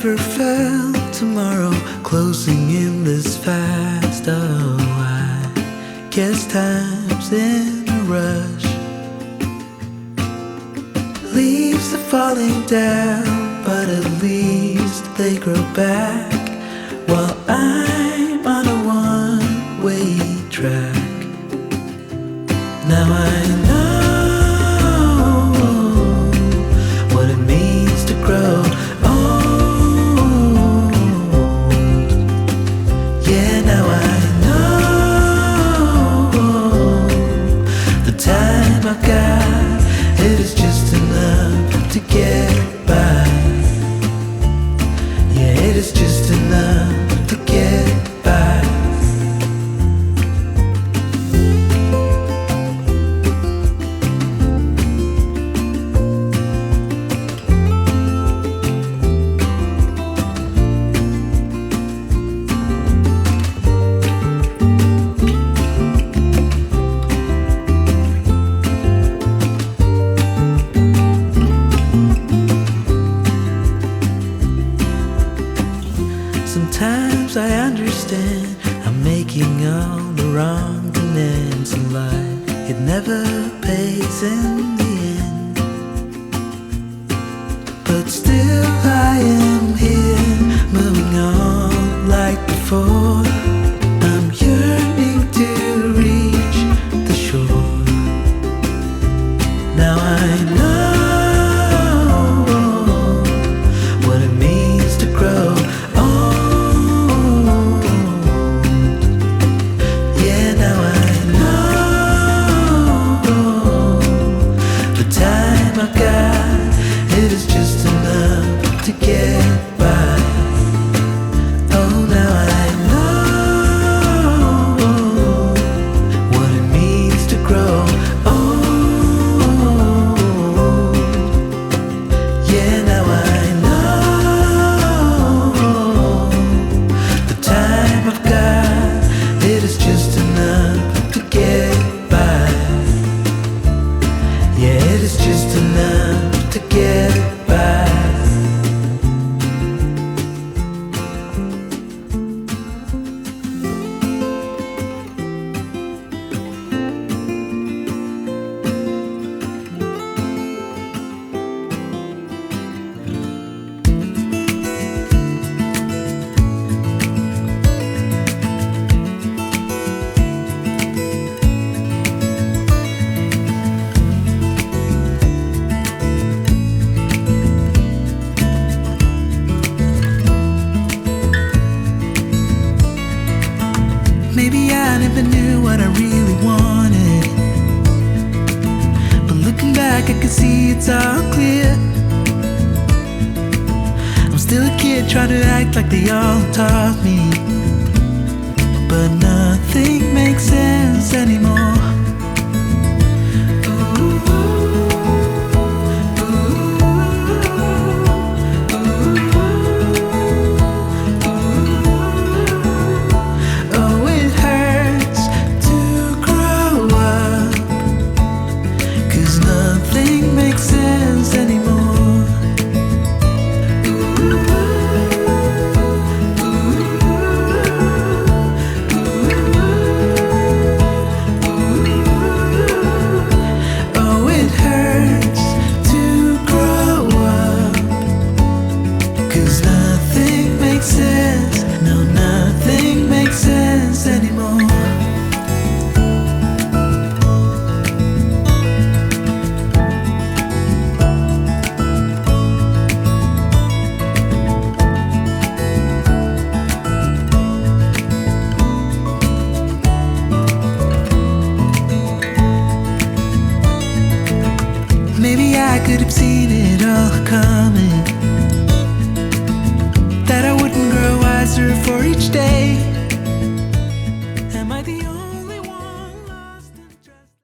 never felt tomorrow closing in this fast. Oh, I guess time's in a rush. Leaves are falling down, but at least they grow back, while I'm on a one-way track. Now I know what it means to grow old. Yeah, now I know the time I've got, it is just enough to get by. Yeah, it is just enough to get by. Sometimes I understand I'm making all the wrong demands in life. It never pays in the end, but still I am here, moving on like before. I'm yearning to reach the shore. Now I know what it means to grow. I've got, it is just enough to get by. Oh, now I know what it means to grow old. Yeah, now I know the time I've got, it is just enough to get by. Yeah, it is just enough to get by. Maybe I never knew what I really wanted, but looking back I can see it's all clear. I'm still a kid trying to act like they all taught me, but nothing makes sense anymore. Maybe I could have seen it all coming, that I wouldn't grow wiser for each day.